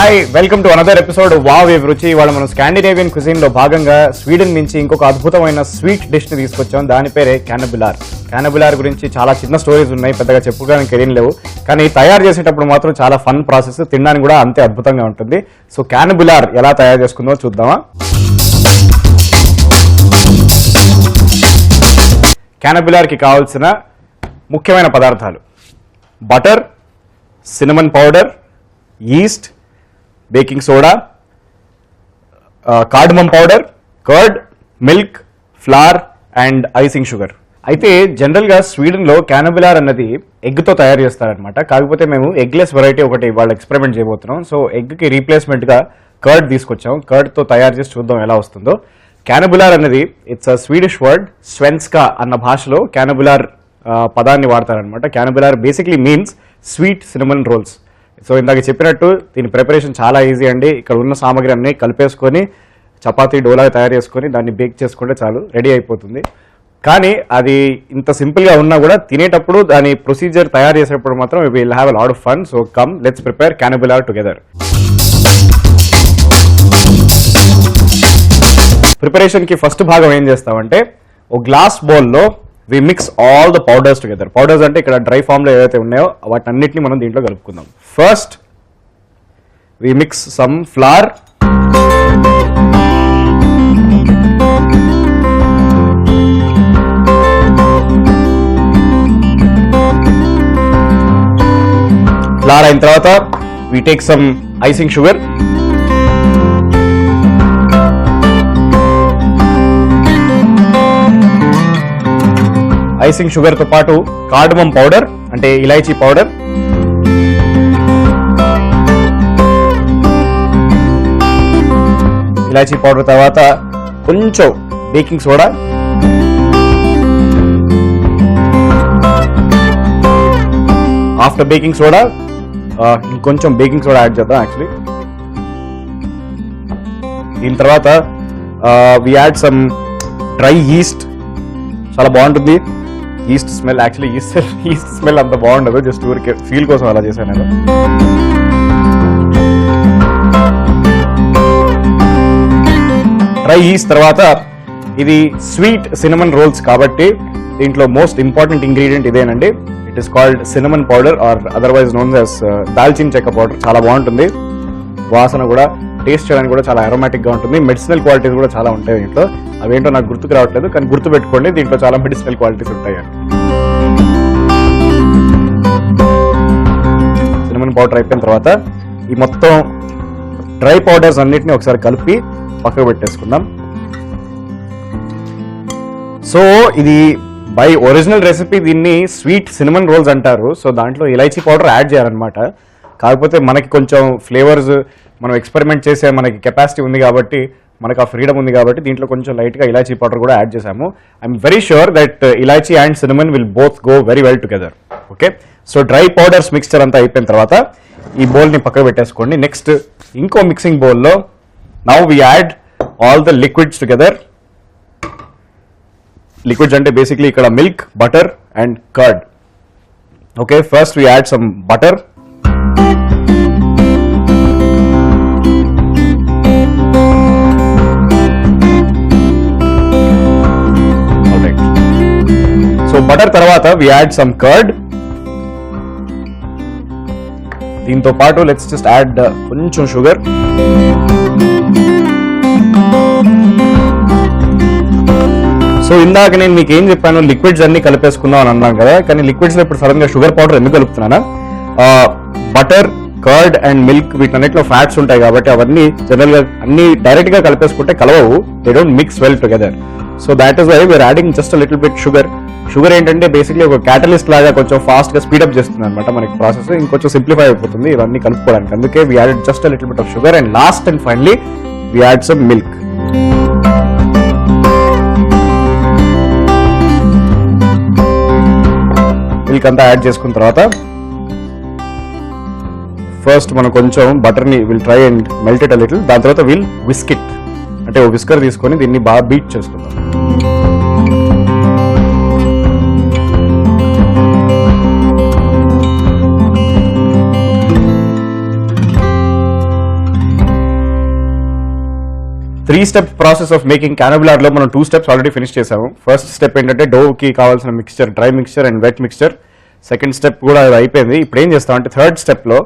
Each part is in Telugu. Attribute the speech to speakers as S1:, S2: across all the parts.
S1: Hi welcome to another episode wow with రుచి. ఇవాళ మనం స్కాండినేవియన్ క్విజిన్ లో భాగంగా స్వీడన్ నుంచి ఇంకొక అద్భుతమైన స్వీట్ డిష్ ని తీసుకొచ్చాం. దాని పేరే క్యానబులార్. క్యానబులార్ గురించి చాలా చిన్న స్టోరీస్ ఉన్నాయి, పెద్దగా చెప్పుకోవడానికి ఏం లేవు, కానీ తయారు చేసేటప్పుడు మాత్రం చాలా ఫన్ ప్రాసెస్, తినడానికి కూడా అంతే అద్భుతంగా ఉంటుంది. సో క్యానబులార్ ఎలా తయారు చేసుకుందో చూద్దామా. క్యానబులార్ కి కావాల్సిన ముఖ్యమైన పదార్థాలు: butter, cinnamon powder, east, baking soda, cardamom powder, curd, milk, flower and icing sugar. అయితే జనరల్గా స్వీడన్లో క్యానబులార్ అన్నది ఎగ్తో తయారు చేస్తారనమాట. కాకపోతే మేము ఎగ్లెస్ వెరైటీ ఒకటి వాళ్ళు ఎక్స్పెరిమెంట్ చేయబోతున్నాం. సో ఎగ్కి రీప్లేస్మెంట్గా కర్డ్ తీసుకొచ్చాం. కర్డ్తో తయారు చేసి చూద్దాం ఎలా వస్తుందో. క్యానబులార్ అనేది it's a Swedish word. Svenska అన్న భాషలో క్యానబులార్ పదాన్ని వాడతారనమాట. Kanelbullar basically means sweet cinnamon rolls. So ఇందాక చెప్పినట్టు దీని ప్రిపరేషన్ చాలా ఈజీ అండి. ఇక్కడ ఉన్న సామాగ్రి అన్నీ కలిపేసుకొని చపాతీ డోలా తయారు చేసుకొని దాన్ని బేక్ చేసుకుంటే చాలు, రెడీ అయిపోతుంది. కానీ అది ఇంత సింపుల్గా ఉన్నా కూడా తినేటప్పుడు దాని ప్రొసీజర్ తయారు చేసేటప్పుడు మాత్రం we will have a lot of fun. So come let's prepare kanelbullar together. ప్రిపరేషన్కి ఫస్ట్ భాగం ఏం చేస్తామంటే, ఒక గ్లాస్ బౌల్లో we mix all the powders together. Powders అంటే ఇక్కడ డ్రై ఫామ్లో ఏవైతే ఉన్నాయో వాటన్నిటిని మనం దీంట్లో కలుపుకుందాం. First we mix some flour, flour అయిన తర్వాత we take some icing sugar, icing sugar తో పాటు కార్డమమ్ పౌడర్ అంటే ఇలాచీ పౌడర్, ఇలాచీ పౌడర్ తర్వాత కొంచెం baking soda, after baking soda ఇంకొంచెం బేకింగ్ సోడా యాడ్ చేద్దాం. యాక్చువల్లీ దీని తర్వాత we add some dry east. చాలా బాగుంటుంది east smell. Actually east smell అంత బాగుండదు, జస్ట్ ఊరికే ఫీల్ కోసం అలా చేశాను నేను. డ్రై ఈస్ట్ తర్వాత ఇది స్వీట్ సినమన్ రోల్స్ కాబట్టి దీంట్లో మోస్ట్ ఇంపార్టెంట్ ఇంగ్రీడియంట్ ఇదేనండి. It is called cinnamon powder or otherwise known as దాల్చిన చెక్క పౌడర్. చాలా బాగుంటుంది, వాసన కూడా, టేస్ట్ చేయడానికి కూడా చాలా అరోమాటిక్ గా ఉంటుంది. మెడిసినల్ క్వాలిటీస్ కూడా చాలా ఉంటాయి దీంట్లో. అవేంటో నాకు గుర్తుకు రావట్లేదు, కానీ గుర్తు పెట్టుకోండి, దీంట్లో చాలా మెడిసినల్ క్వాలిటీస్ ఉంటాయి. సినమన్ పౌడర్ అయిపోయిన తర్వాత ఈ మొత్తం డ్రై పౌడర్స్ అన్నిటిని ఒకసారి కలిపి పక్కకు పెట్టేసుకుందాం. సో ఇది బై ఒరిజినల్ రెసిపీ దీన్ని స్వీట్ సినమన్ రోల్స్ అంటారు. సో దాంట్లో ఇలాచీ పౌడర్ యాడ్ చేయాలన్నమాట. కాకపోతే మనకి కొంచెం ఫ్లేవర్స్ మనం ఎక్స్పెరిమెంట్ చేసే మనకి కెపాసిటీ ఉంది కాబట్టి, మనకు ఆ ఫ్రీడమ్ ఉంది కాబట్టి దీంట్లో కొంచెం లైట్గా ఇలాచీ పౌడర్ కూడా యాడ్ చేసాము. I'm very sure that elaichi and cinnamon will both go very well together. Okay, so dry powders mixture అంతా అయిపోయిన తర్వాత ఈ బౌల్ని పక్కకు పెట్టేసుకోండి. నెక్స్ట్ ఇంకో మిక్సింగ్ బౌల్లో now we add all the liquids together. Liquids అంటే బేసిక్లీ ఇక్కడ milk, butter and curd. Okay, first we add some butter, butter తర్వాత వి యాడ్ సమ్ కర్డ్. దీంతో పాటు లెట్స్ జస్ట్ యాడ్ కొంచెం షుగర్. సో ఇందాక నేను మీకు ఏం చెప్పాను, లిక్విడ్స్ అన్ని కలిపేసుకుందాం అని అన్నాం కదా, కానీ లిక్విడ్స్ లో ఇప్పుడు సడన్ గా షుగర్ పౌడర్ ఎందుకు కలుపుతున్నానా? బటర్, కర్డ్ అండ్ మిల్క్ వీటన్నిటిలో ఫ్యాట్స్ ఉంటాయి కాబట్టి అవన్నీ జనరల్ గా అన్ని డైరెక్ట్ గా కలిపేసుకుంటే కలవవు, they don't mix well together. So that is why we're adding just little bit sugar. Sugar ఏంటంటే బేసిక్లీ ఒక క్యాటలిస్ట్ లాగా కొంచెం ఫాస్ట్ గా స్పీడప్ చేస్తుంది అనమాట మనకి ప్రాసెస్, ఇంకొంచెం సింప్లిఫై అయిపోతుంది ఇవన్నీ కలుపుకోవడానికి. అందుకే we added just little bit of sugar and last and finally we add some milk. Milk అంతా యాడ్ చేసుకున్న తర్వాత ఫస్ట్ మనం కొంచెం బటర్ని will try and melt it a little. దాని తర్వాత విల్ విస్క్ ఇట్, అంటే ఒక విస్కర్ తీసుకొని దీన్ని బాగా బీట్ చేసుకుందాం. స్టెప్ ప్రాసెస్ ఆఫ్ మేకింగ్ క్యానబులార్లో మనం 2 స్టెప్స్ ఆల్రెడీ ఫినిష్ చేసాము. ఫస్ట్ స్టెప్ ఏంటంటే డోకి కావాల్సిన mixture, dry mixture and wet mixture. Second step కూడా అది అయిపోయింది. ఇప్పుడు ఏం చేస్తామంటే థర్డ్ స్టెప్లో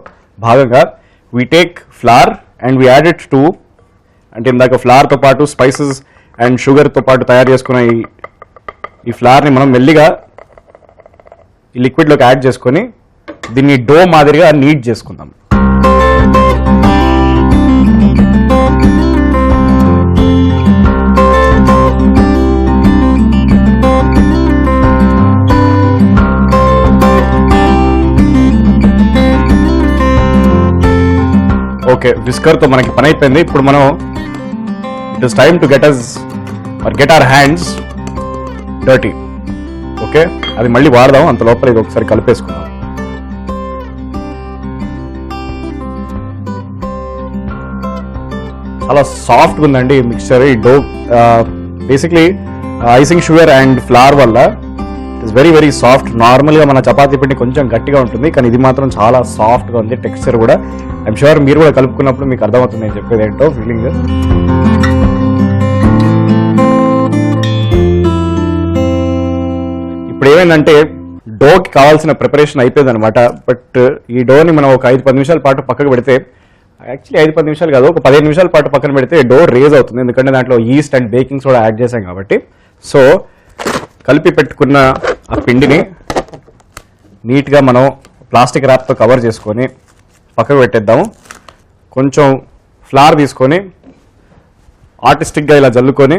S1: భాగంగా we take flour and we add it to, అంటే ఇందాక ఫ్లార్తో పాటు స్పైసెస్ అండ్ షుగర్తో పాటు తయారు చేసుకున్న ఈ ఫ్లార్ని మనం మెల్లిగా ఈ లిక్విడ్లోకి యాడ్ చేసుకొని దీన్ని డో మాదిరిగా నీట్ చేసుకుందాం. ఓకే, విస్కర్తో మనకి పని అయిపోయింది. ఇప్పుడు మనం it is time to get our hands dirty. Okay, అది మళ్ళీ వాడదాం, అంత లోపల ఇది ఒకసారి కలిపేసుకుందాం. చాలా సాఫ్ట్గా ఉందండి ఈ మిక్చర్. ఈ dough basically icing sugar and flour వల్ల it is very very soft. నార్మల్గా మన చపాతీ పిండి కొంచెం గట్టిగా ఉంటుంది, కానీ ఇది మాత్రం చాలా సాఫ్ట్గా ఉంది. టెక్స్చర్ కూడా ఐఎమ్ షూర్ మీరు కూడా కలుపుకున్నప్పుడు మీకు అర్థమవుతుంది నేను చెప్పేది ఏంటో ఫీలింగ్. ఇప్పుడు ఏమైందంటే డోకి కావాల్సిన ప్రిపరేషన్ అయిపోయింది అనమాట. బట్ ఈ డోని మనం ఒక 5-10 నిమిషాల పాటు పక్కకు పెడితే, యాక్చువల్లీ 5-10 నిమిషాలు కాదు, ఒక 15 నిమిషాల పాటు పక్కన పెడితే డో రేజ్ అవుతుంది. ఎందుకంటే దాంట్లో east and baking soda add చేసాం కాబట్టి. సో కలిపి పెట్టుకున్న ఆ పిండిని నీట్గా మనం ప్లాస్టిక్ ర్యాప్తో కవర్ చేసుకొని పక్కకు పెట్టేద్దాము. కొంచెం ఫ్లవర్ తీసుకొని ఆర్టిస్టిక్గా ఇలా జల్లుకొని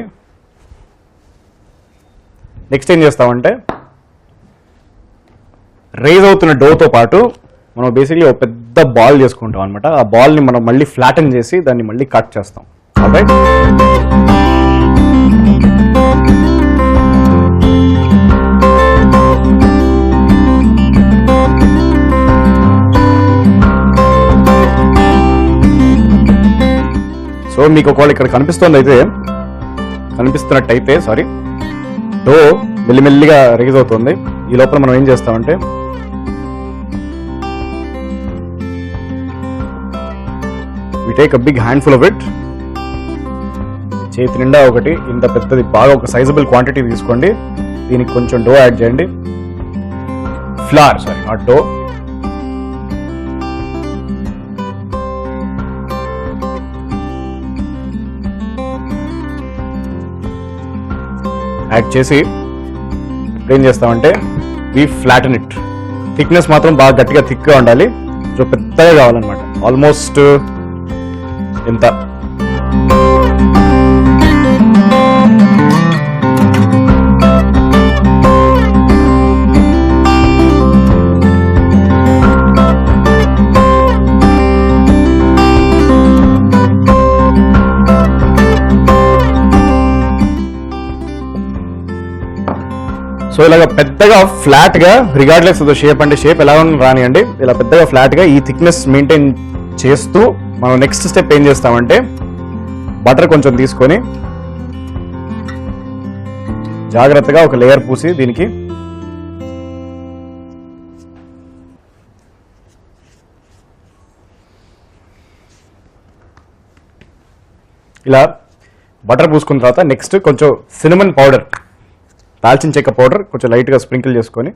S1: నెక్స్ట్ ఏం చేస్తామంటే రేజ్ అవుతున్న డోతో పాటు మనం బేసిక్లీ ఒక పెద్ద బాల్ చేసుకుంటాం అనమాట. ఆ బాల్ని మనం మళ్ళీ ఫ్లాటన్ చేసి దాన్ని మళ్ళీ కట్ చేస్తాం. రైట్, సో మీకు ఒకవేళ ఇక్కడ కనిపిస్తున్నట్టయితే సారీ, డో మెల్లిమెల్లిగా రేజ్ అవుతుంది. ఈ లోపల మనం ఏం చేస్తామంటే we take a big handful of it. చేతి నిండా ఒకటి ఇంత పెద్దది బాగా ఒక సైజబుల్ క్వాంటిటీ తీసుకోండి. దీనికి కొంచెం డో యాడ్ చేయండి. Flour, sorry not dough. Add చేసి ఏం చేస్తామంటే వి ఫ్లాటన్ ఇట్. థిక్నెస్ మాత్రం బాగా గట్టిగా థిక్గా ఉండాలి. సో పెద్దగా కావాలన్నమాట. ఆల్మోస్ట్ ఎంత, సో ఇలాగ పెద్దగా ఫ్లాట్ గా, రిగార్డ్లెస్ ఆఫ్ ద షేప్, అంటే షేప్ ఎలా రానియండి, ఇలా పెద్దగా ఫ్లాట్ గా ఈ థిక్నెస్ మెయింటైన్ చేస్తూ మనం నెక్స్ట్ స్టెప్ ఏం చేస్తామంటే బటర్ కొంచెం తీసుకొని జాగ్రత్తగా ఒక లేయర్ పూసి దీనికి ఇలా బటర్ పూసుకున్న తర్వాత నెక్స్ట్ కొంచెం సినమన్ పౌడర్, దాల్చిన చెక్క పౌడర్ కొంచెం లైట్గా స్ప్రింకిల్ చేసుకొని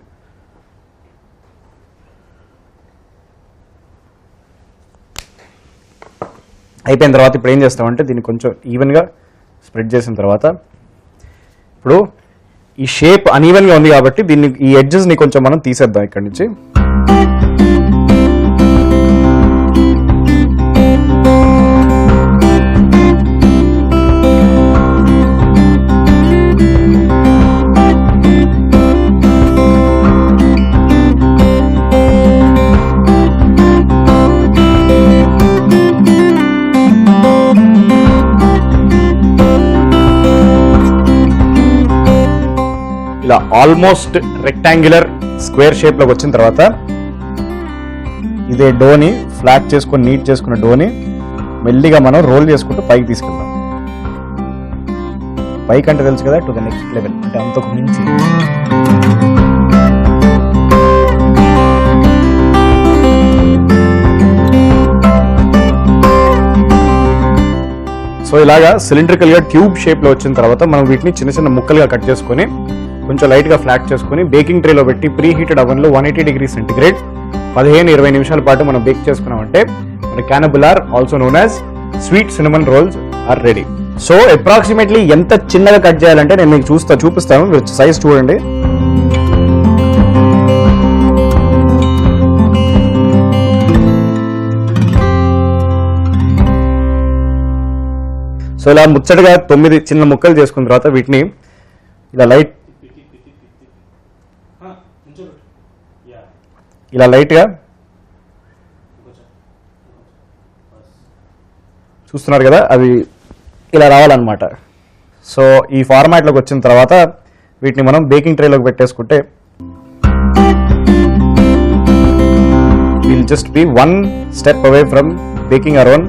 S1: అయిపోయిన తర్వాత ఇప్పుడు ఏం చేస్తామంటే దీన్ని కొంచెం ఈవెన్గా స్ప్రెడ్ చేసిన తర్వాత ఇప్పుడు ఈ షేప్ అన్ఈవెన్గా ఉంది కాబట్టి దీన్ని ఈ ఎడ్జెస్ని కొంచెం మనం తీసేద్దాం ఇక్కడి నుంచి. ఇలా ఆల్మోస్ట్ రెక్టాంగులర్ స్క్వేర్ షేప్ లోకి వచ్చిన తర్వాత ఇదే డోని ఫ్లాట్ చేసుకొని నీట్ చేసుకున్న డోని మెల్లిగా మనం రోల్ చేసుకుంటూ పైకి తీసుకెళ్దాం. పైకి అంటే తెలుసు కదా, టు ద నెక్స్ట్ లెవెల్, అంటే అంతకు మించి. సో ఇలాగా సిలిండ్రికల్గా ట్యూబ్ షేప్లో వచ్చిన తర్వాత మనం వీటిని చిన్న చిన్న ముక్కలుగా కట్ చేసుకొని కొంచెం లైట్గా ఫ్లాట్ చేసుకొని బేకింగ్ ట్రేలో పెట్టి ప్రీ హీటెడ్ అవెన్లో 180 డిగ్రీ సెంటిగ్రేడ్ 15-20 నిమిషాల పాటు మనం బేక్ చేసుకున్నామంటే మన kanelbullar also known as sweet cinnamon rolls are ready. So approximately ఎంత చిన్నగా కట్ చేయాలంటే నేను మీకు చూపిస్తాను. సైజ్ చూడండి. సో ఇలా ముచ్చటగా 9 చిన్న ముక్కలు చేసుకున్న తర్వాత వీటిని ఇలా లైట్గా చూస్తున్నారు కదా, అవి ఇలా రావాలన్నమాట. సో ఈ ఫార్మాట్లోకి వచ్చిన తర్వాత వీటిని మనం బేకింగ్ ట్రేలోకి పెట్టేసుకుంటే will just be 1 step away from baking our own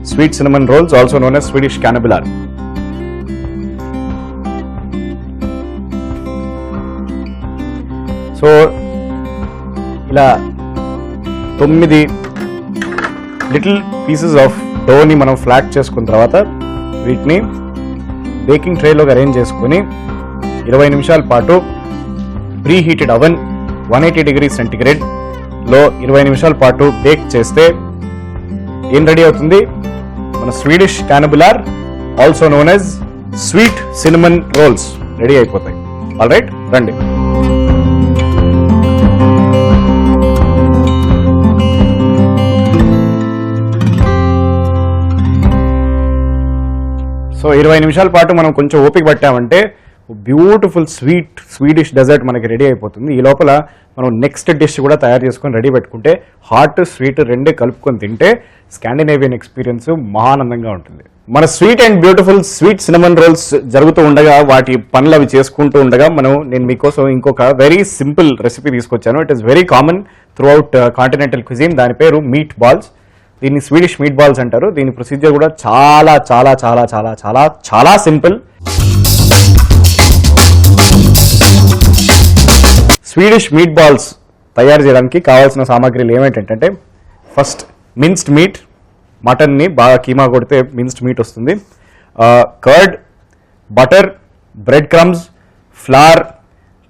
S1: sweet cinnamon rolls, also known as Swedish cannebular. So ఇలా 9 లిటిల్ పీసెస్ ఆఫ్ డోని మనం ఫ్లాట్ చేసుకున్న తర్వాత వీటిని బేకింగ్ ట్రేలోకి అరేంజ్ చేసుకొని 20 నిమిషాల పాటు ప్రీ హీటెడ్ అవెన్ 180 డిగ్రీ సెంటిగ్రేడ్లో 20 నిమిషాల పాటు బేక్ చేస్తే ఏం రెడీ అవుతుంది? మన Swedish kanelbullar also known as sweet cinnamon rolls ready అయిపోతాయి. ఆల్ రైట్, రండి. సో 20 నిమిషాల పాటు మనం కొంచెం ఓపిక పట్టామంటే బ్యూటిఫుల్ స్వీడిష్ డెజర్ట్ మనకి రెడీ అయిపోతుంది. ఈ లోపల మనం నెక్స్ట్ డిష్ కూడా తయారు చేసుకొని రెడీ పెట్టుకుంటే హాట్ స్వీట్ రెండే కలుపుకొని తింటే స్కాండినేవియన్ ఎక్స్పీరియన్స్ మహానందంగా ఉంటుంది. మన sweet and beautiful sweet cinnamon rolls జరుగుతూ ఉండగా వాటి పనులు అవి చేసుకుంటూ ఉండగా నేను మీకోసం ఇంకొక వెరీ సింపుల్ రెసిపీ తీసుకొచ్చాను. It is very common through out continental cuisine. దాని పేరు మీట్ బాల్స్. దీన్ని స్వీడిష్ మీట్ బాల్స్ అంటారు. దీని ప్రొసీజర్ కూడా చాలా చాలా చాలా చాలా చాలా చాలా సింపుల్. స్వీడిష్ మీట్ బాల్స్ తయారు చేయడానికి కావాల్సిన సామాగ్రిలు ఏమిటంటే ఫస్ట్ మిన్స్డ్ మీట్, మటన్ని బాగా కీమా కొడితే మిన్స్డ్ మీట్ వస్తుంది, curd, butter, bread crumbs, flower,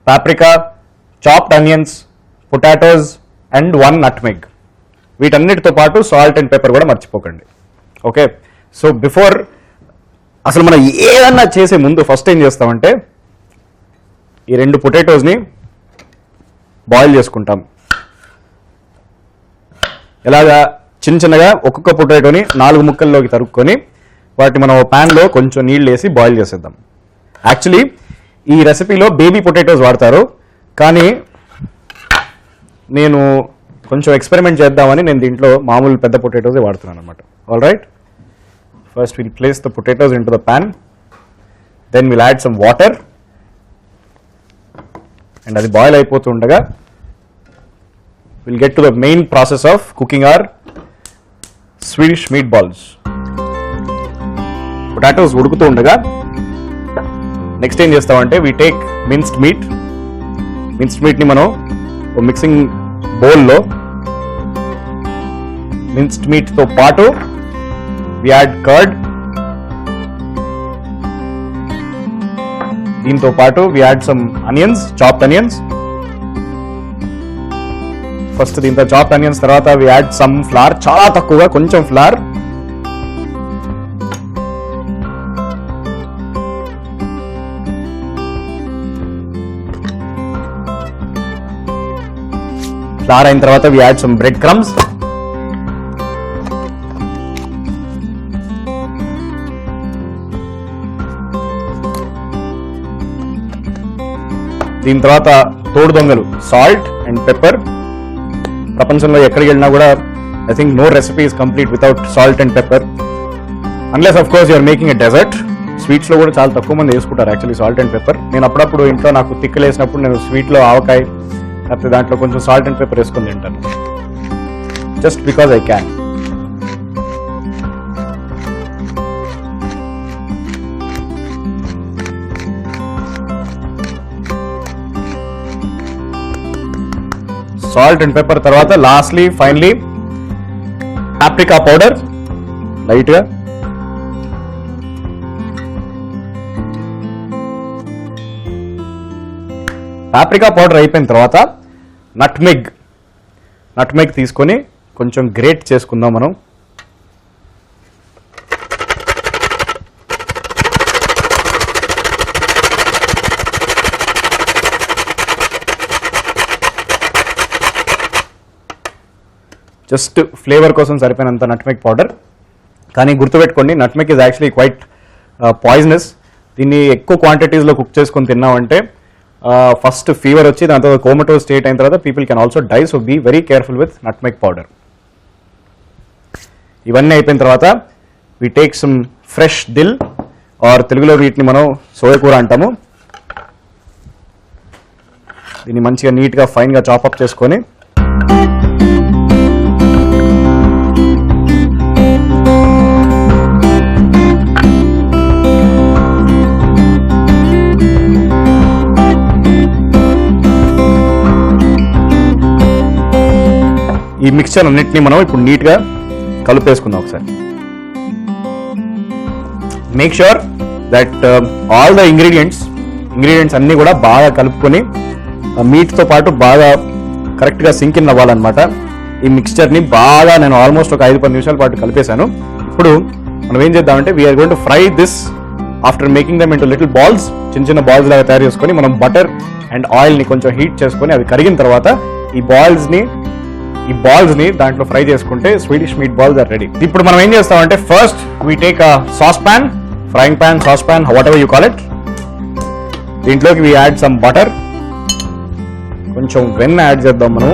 S1: paprika, chopped onions, potatoes and 1 nutmeg. వీటన్నిటితో పాటు సాల్ట్ అండ్ పెప్పర్ కూడా మర్చిపోకండి. ఓకే, సో బిఫోర్ అసలు మనం ఏదన్నా చేసే ముందు ఫస్ట్ ఏం చేస్తామంటే ఈ 2 పొటాటోస్ని బాయిల్ చేసుకుంటాం. ఎలాగా? చిన్నగా ఒక్కొక్క పొటాటోని 4 ముక్కల్లోకి తరుక్కొని వాటిని మనం ప్యాన్లో కొంచెం నీళ్ళు వేసి బాయిల్ చేసేద్దాం. యాక్చువల్లీ ఈ రెసిపీలో బేబీ పొటాటోస్ వాడతారు, కానీ నేను కొంచెం ఎక్స్పెరిమెంట్ చేద్దామని నేను దీంట్లో మామూలు పెద్ద పొటాటోసే వాడుతున్నాను అనమాట. All right, first will place the potatoes into the pan, then will add some water and అది బాయిల్ అయిపోతూ ఉండగా will get to the main process of cooking our Swedish meat balls. Potatoes ఉడుకుతూ ఉండగా నెక్స్ట్ ఏం చేస్తామంటే వీ టేక్ మిన్స్డ్ మీట్ని మనం మిక్సింగ్ బౌల్లో మిన్స్డ్ మీట్తో పాటు వి యాడ్ కర్డ్, దీంతో పాటు we add some onions, chopped onions. First దీంతో చాప్డ్ ఆనియన్స్, తర్వాత వి యాడ్ సమ్ ఫ్లవర్, చాలా తక్కువగా కొంచెం ఫ్లవర్, ఫ్లవర్ అయిన తర్వాత we add some bread crumbs, దీని తర్వాత తోడు దొంగలు సాల్ట్ అండ్ పెప్పర్. ప్రపంచంలో ఎక్కడికి వెళ్ళినా కూడా I think no recipe is complete without salt and pepper, unless of course you're making a dessert. స్వీట్స్లో కూడా చాలా తక్కువ మంది వేసుకుంటారు యాక్చువల్లీ సాల్ట్ అండ్ పెప్పర్. నేను అప్పుడప్పుడు ఇంట్లో నాకు తిక్కలు వేసినప్పుడు నేను స్వీట్లో ఆవకాయ లేకపోతే దాంట్లో కొంచెం సాల్ట్ అండ్ పెప్పర్ వేసుకొని తింటాను, just because I can. Salt and pepper తర్వాత లాస్ట్లీ ఫైనలీ పాప్రికా పౌడర్ లైట్గా, పాప్రికా పౌడర్ అయిపోయిన తర్వాత నట్మెగ్ తీసుకొని కొంచెం గ్రేట్ చేసుకుందాం మనం. జస్ట్ ఫ్లేవర్ కోసం సరిపోయినంత నట్మెగ్ పౌడర్. కానీ గుర్తుపెట్టుకోండి, nutmeg is actually quite poisonous. దీన్ని ఎక్కువ క్వాంటిటీస్లో కుక్ చేసుకొని తిన్నామంటే ఫస్ట్ ఫీవర్ వచ్చి దాని తర్వాత కోమటో స్టేట్ అయిన తర్వాత people can also die. So be very careful with nutmeg powder. ఇవన్నీ అయిపోయిన తర్వాత we take some fresh dill, or తెలుగులో వీటిని మనం సోయకూర అంటాము. దీన్ని మంచిగా నీట్గా ఫైన్గా చాపప్ చేసుకొని ఈ మిక్చర్ అన్నిటిని మనం ఇప్పుడు నీట్గా కలిపేసుకుందాం ఒకసారి. Make sure that all the ingredients అన్నీ కూడా బాగా కలుపుకొని మీట్తో పాటు బాగా కరెక్ట్గా సింక్ ఇన్ అవ్వాలన్నమాట. ఈ మిక్స్చర్ని బాగా నేను ఆల్మోస్ట్ ఒక 5-10 నిమిషాల పాటు కలిపేశాను. ఇప్పుడు మనం ఏం చేద్దామంటే we are going to fry this after making them into little balls. చిన్న చిన్న బాల్స్ లాగా తయారు చేసుకొని మనం బటర్ అండ్ ఆయిల్ని కొంచెం హీట్ చేసుకొని అవి కరిగిన తర్వాత ఈ బాల్స్ ని దాంట్లో ఫ్రై చేసుకుంటే Swedish meet balls are ready. ఇప్పుడు మనం ఏం చేస్తామంటే first we take a frying pan, sauce pan, what ever you call it. దీంట్లోకి వీ యాడ్ సమ్ బటర్, కొంచెం వెన్న యాడ్ చేద్దాం మనం.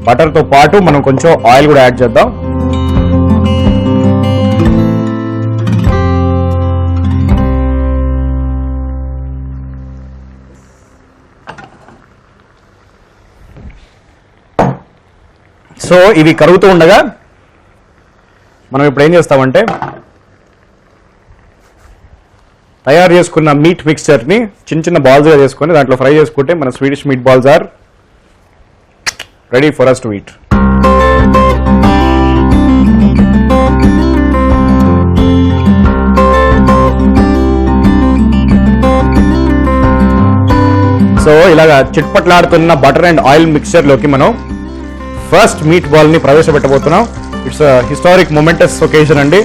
S1: బటర్తో పాటు మనం కొంచెం ఆయిల్ కూడా యాడ్ చేద్దాం. సో ఇవి కరుగుతూ ఉండగా మనం ఇప్పుడు ఏం చేస్తామంటే తయారు చేసుకున్న మీట్ మిక్స్చర్ని చిన్న చిన్న బాల్స్గా చేసుకొని దాంట్లో ఫ్రై చేసుకుంటే మన Swedish meet balls are ready for us to eat. So ఇలాగా చిట్పట్లాడుతున్న బటర్ అండ్ ఆయిల్ మిక్స్చర్లోకి మనం ఫస్ట్ మీట్ బాల్ని ప్రవేశపెట్టబోతున్నాం. ఇట్స్ హిస్టారిక్ మొమెంటస్ ఒకేషన్ అండి.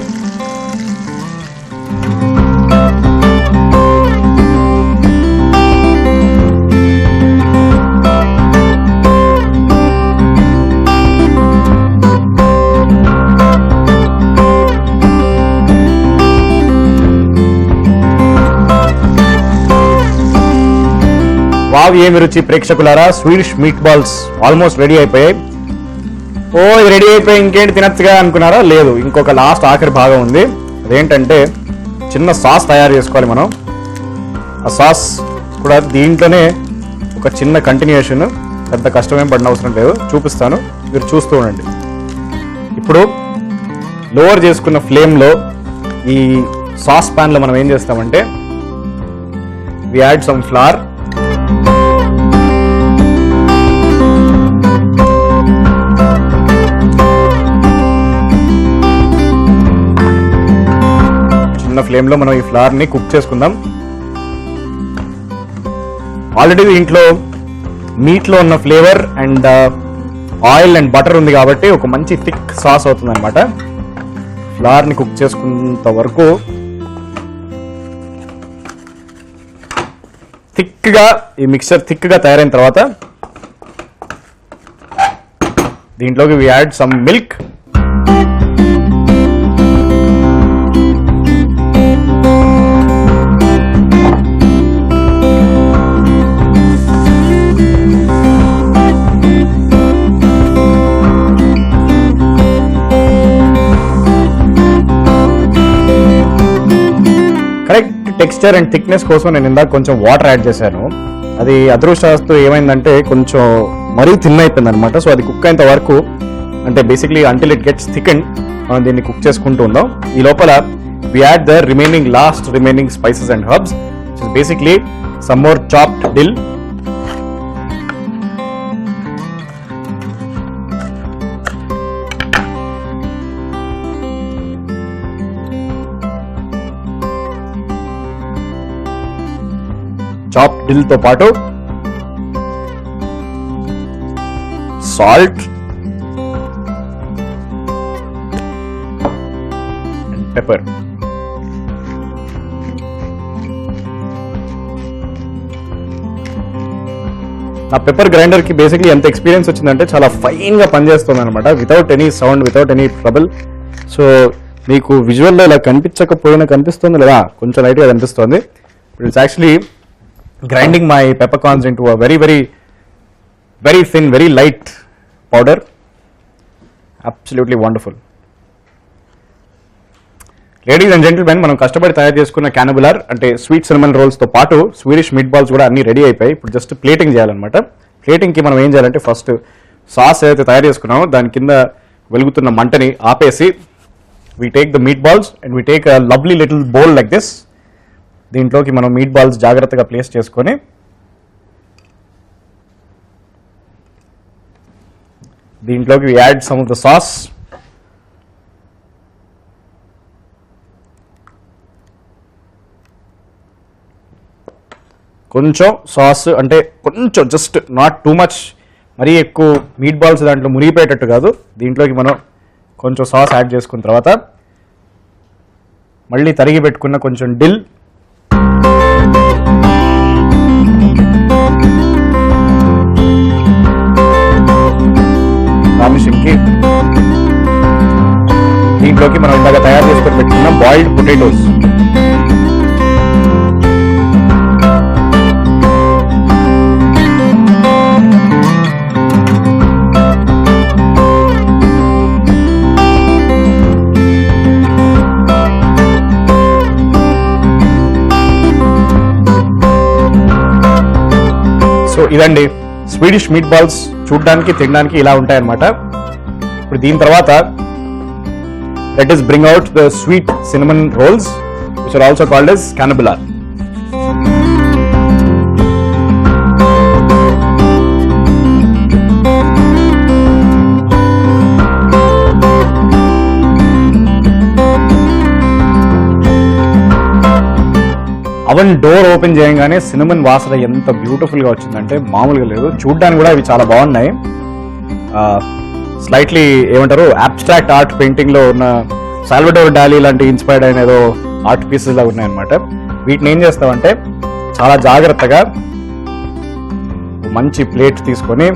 S1: వావ్, ఏమి రుచి ప్రేక్షకులారా! Swedish meet balls almost ready అయిపోయాయి. ఓ ఇది రెడీ అయిపోయి ఇంకేంటి తినచ్చుగా అనుకున్నారా? లేదు, ఇంకొక లాస్ట్ ఆఖరి భాగం ఉంది. అదేంటంటే చిన్న సాస్ తయారు చేసుకోవాలి మనం. ఆ సాస్ కూడా దీంట్లోనే ఒక చిన్న కంటిన్యూషన్, పెద్ద కష్టమేం పడిన అవసరం లేదు, చూపిస్తాను, మీరు చూస్తూ ఉండండి. ఇప్పుడు లోవర్ చేసుకున్న ఫ్లేమ్లో ఈ సాస్ ప్యాన్లో మనం ఏం చేస్తామంటే వి యాడ్ సమ్ ఫ్లవర్. ఫ్లేమ్ లో మనం ఈ ఫ్లవర్ ని కుక్ చేసుకుందాం. ఆల్రెడీ దీంట్లో మీట్ లో ఉన్న flavour and oil and butter ఉంది కాబట్టి ఒక మంచి థిక్ సాస్ అవుతుంది అనమాట. ఫ్లవర్ ని కుక్ చేసుకున్నంత వరకు థిక్ గా ఈ మిక్చర్ థిక్ గా తయారైన తర్వాత దీంట్లోకి we add some milk. Correct texture and thickness కోసం నేను ఇందాక కొంచెం వాటర్ యాడ్ చేశాను. అది అదృష్టవస్తు ఏమైందంటే కొంచెం మరీ థిన్ అయిపోయింది అనమాట. సో అది కుక్ అయినంత వరకు, అంటే basically until it gets thickened, మనం దీన్ని కుక్ చేసుకుంటూ ఉందాం. ఈ లోపల we add the remaining spices and herbs. Basically some more chopped dill, chop dill తో పాటు సాల్ట్ అండ్ పెప్పర్. నా పెప్పర్ గ్రైండర్ కి బేసిక్లీ ఎంత ఎక్స్పీరియన్స్ వచ్చిందంటే చాలా ఫైన్ గా పనిచేస్తుంది అనమాట, without any sound, without any trouble. So మీకు విజువల్లో ఇలా కనిపిస్తుంది లేదా, కొంచెం లైట్ గా కనిపిస్తుంది. It's actually grinding my pepper corns into very very very thin, very light powder. Absolutely wonderful. Ladies and gentlemen, మనం కష్టపడి తయారు చేసుకున్న క్యానబులార్ అంటే స్వీట్ సినమన్ రోల్స్ తో పాటు స్వీడిష్ మీట్ బాల్స్ కూడా అన్ని రెడీ అయిపోయి. ఇప్పుడు జస్ట్ ప్లేటింగ్ చేయాలన్నమాట. ప్లేటింగ్ కి మనం ఏం చేయాలంటే ఫస్ట్ సాస్ ఏదైతే తయారు చేసుకున్నామో దాని కింద వెలుగుతున్న మంటని ఆపేసి we take the meatballs and we take a lovely little bowl like this. దీంట్లోకి మనం మీట్ బాల్స్ జాగ్రత్తగా ప్లేస్ చేసుకొని దీంట్లోకి we add some of the sauce. కొంచెం సాస్ అంటే కొంచెం, జస్ట్ నాట్ టూ మచ్, మరీ ఎక్కువ మీట్ బాల్స్ దాంట్లో మునిగిపోయేటట్టు కాదు. దీంట్లోకి మనం కొంచెం సాస్ యాడ్ చేసుకున్న తర్వాత మళ్ళీ తరిగి పెట్టుకున్న కొంచెం డిల్, గార్నిషింగ్కి దీంట్లోకి మనం ఇందాక తయారు చేసుకొని పెట్టుకున్న బాయిల్డ్ పొటాటోస్, ఇదండి స్వీడిష్ మీట్ బాల్స్. చూడడానికి తినడానికి ఇలా ఉంటాయన్నమాట. ఇప్పుడు దీని తర్వాత let us bring out the sweet cinnamon rolls which are also called as cannibal. Oven door open చేయగానే సినమన్ వాసన ఎంత బ్యూటిఫుల్ గా వచ్చిందంటే మామూలుగా లేదు. చూడ్డానికి కూడా ఇవి చాలా బాగున్నాయి. స్లైట్లీ ఏమంటారు, అబ్స్ట్రాక్ట్ ఆర్ట్ పెయింటింగ్ లో ఉన్న సాల్వడోర్ డాలీ లాంటి ఇన్స్పైర్డ్ అయిన ఏదో ఆర్ట్ పీసెస్ లా ఉన్నాయన్నమాట. వీటిని ఏం చేస్తామంటే చాలా జాగ్రత్తగా మంచి ప్లేట్ తీసుకొని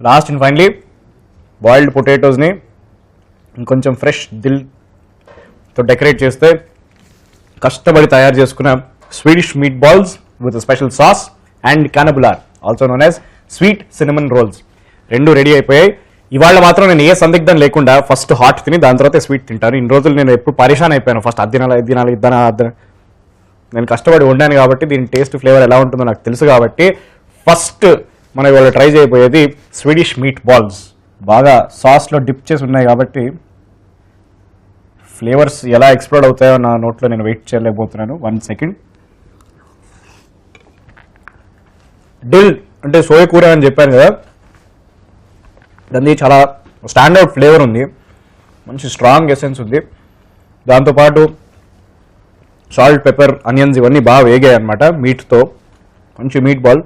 S1: లాస్ట్ అండ్ ఫైనలీ బాయిల్డ్ పొటాటోస్ని ఇంకొంచెం ఫ్రెష్ దిల్తో డెకరేట్ చేస్తే కష్టపడి తయారు చేసుకున్న Swedish meet balls with special sauce and kanelbullar also known as sweet cinnamon rolls రెండు రెడీ అయిపోయాయి. ఇవాళ మాత్రం నేను ఏ సందిగ్ధం లేకుండా ఫస్ట్ హాట్ తిని దాని తర్వాత స్వీట్ తింటాను. ఇన్ని రోజులు నేను ఎప్పుడు పరిశాన్ అయిపోయాను, ఫస్ట్ అది తినాలి, ఇది తినాలి, ఇది. నేను కష్టపడి వండాను కాబట్టి దీని టేస్ట్ ఫ్లేవర్ ఎలా ఉంటుందో నాకు తెలుసు కాబట్టి ఫస్ట్ మనం ఇవాళ ట్రై చేయబోయేది స్వీడిష్ మీట్ బాల్స్. బాగా సాస్లో డిప్ చేసి ఉన్నాయి కాబట్టి ఫ్లేవర్స్ ఎలా ఎక్స్ప్లోడ్ అవుతాయో నా నోట్లో నేను వెయిట్ చేయలేకపోతున్నాను. 1 సెకండ్. డిల్ అంటే సోయ కూర అని చెప్పాను కదా, దాన్ని చాలా స్టాండర్డ్ ఫ్లేవర్ ఉంది, మంచి స్ట్రాంగ్ ఎసెన్స్ ఉంది. దాంతోపాటు సాల్ట్, పెప్పర్, ఆనియన్స్ ఇవన్నీ బాగా వేగాయి అన్నమాట మీట్తో. మంచి మీట్ బాల్.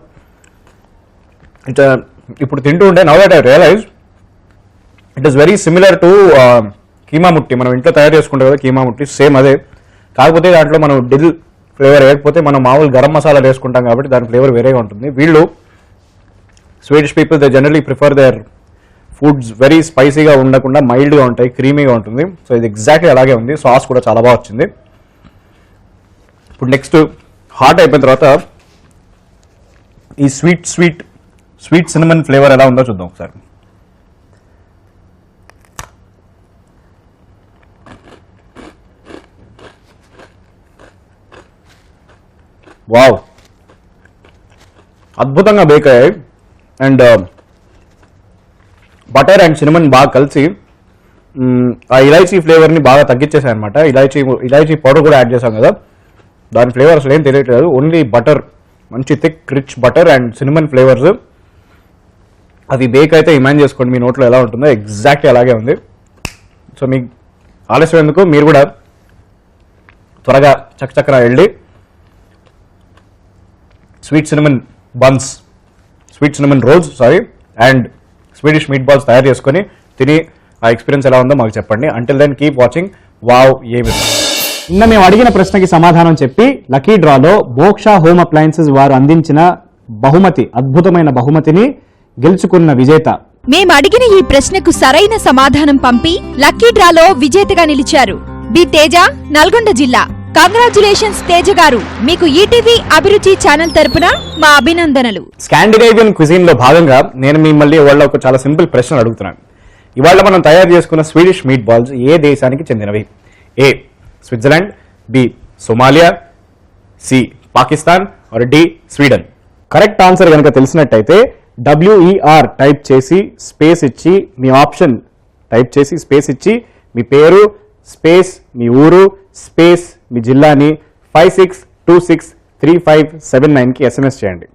S1: ఇప్పుడు తింటూ ఉంటే now that I realise it is very similar to keema ముట్టి. మనం ఇంట్లో తయారు చేసుకుంటాం కదా కీమా ముట్టి, సేమ్ అదే. కాకపోతే దాంట్లో మనం డిల్ ఫ్లేవర్ వేయకపోతే మనం మామూలు గరం మసాలా వేసుకుంటాం కాబట్టి దాని ఫ్లేవర్ వేరేగా ఉంటుంది. వీళ్ళు Swedish people they generally prefer their foods very స్పైసీగా ఉండకుండా మైల్డ్గా ఉంటాయి, క్రీమీగా ఉంటుంది. సో ఇది ఎగ్జాక్ట్లీ అలాగే ఉంది. సాస్ కూడా చాలా బాగా వచ్చింది. ఇప్పుడు నెక్స్ట్ హాట్ అయిపోయిన తర్వాత ఈ స్వీట్ సినమన్ ఫ్లేవర్ ఎలా ఉందో చూద్దాం ఒకసారి. వావ్, అద్భుతంగా బేక్ అయ్యాయి. అండ్ బటర్ అండ్ సినమన్ బాగా కలిసి ఆ ఇలాచీ ఫ్లేవర్ని బాగా తగ్గించేసాయి అనమాట. ఇలాచీ పౌడర్ కూడా యాడ్ చేశాం కదా, దాని ఫ్లేవర్ అసలు ఏం తెలియట్లేదు. ఓన్లీ బటర్, మంచి thick rich butter and cinnamon flavours. అది బేక్ అయితే ఇమాజిన్ చేసుకోండి మీ నోట్లో ఎలా ఉంటుందో, ఎగ్జాక్ట్లీ అలాగే ఉంది. సో మీకు ఆలస్యం ఎందుకు, మీరు కూడా త్వరగా చక్కచక్కన వెళ్ళి sweet cinnamon rolls and Swedish meet balls తయారు చేసుకొని తిని ఆ ఎక్స్పీరియన్స్ ఎలా ఉందో మాకు చెప్పండి. Until then keep watching wow ఏమి.
S2: నిన్న మేము అడిగిన ప్రశ్నకి సమాధానం చెప్పి లక్కీ డ్రాలో మోక్ష హోమ్ అప్లయన్సెస్ వారు అందించిన అద్భుతమైన బహుమతిని గెలుచుకున్న విజేత.
S3: మేము అడిగిన ఈ ప్రశ్నకు సరైన సమాధానం పంపి లక్కీ డ్రాలో విజేతగా నిలిచారు బి తేజ, నల్గొండ జిల్లా. కంగ్రాచ్యులేషన్స్ తేజ గారు, మీకు ఈటీవీ అభిరుచి ఛానల్ తరపున మా అభినందనలు.
S1: స్కాండినేవియన్ క్విజిన్ లో భాగంగా నేను మిమ్మల్ని ఇవాళ ఒక చాలా సింపుల్ ప్రశ్నలు అడుగుతున్నాను. ఇవాళ మనం తయారు చేసుకున్న స్వీడిష్ మీట్ బాల్స్ ఏ దేశానికి చెందినవి? A Switzerland, B Somalia, C Pakistan, or D Sweden.
S2: Correct answer కనుక తెలిసినట్టయితే WER టైప్ చేసి స్పేస్ ఇచ్చి మీ ఆప్షన్ టైప్ చేసి స్పేస్ ఇచ్చి మీ పేరు స్పేస్ మీ ఊరు స్పేస్ మీ జిల్లాని 56263579కి SMS చేయండి.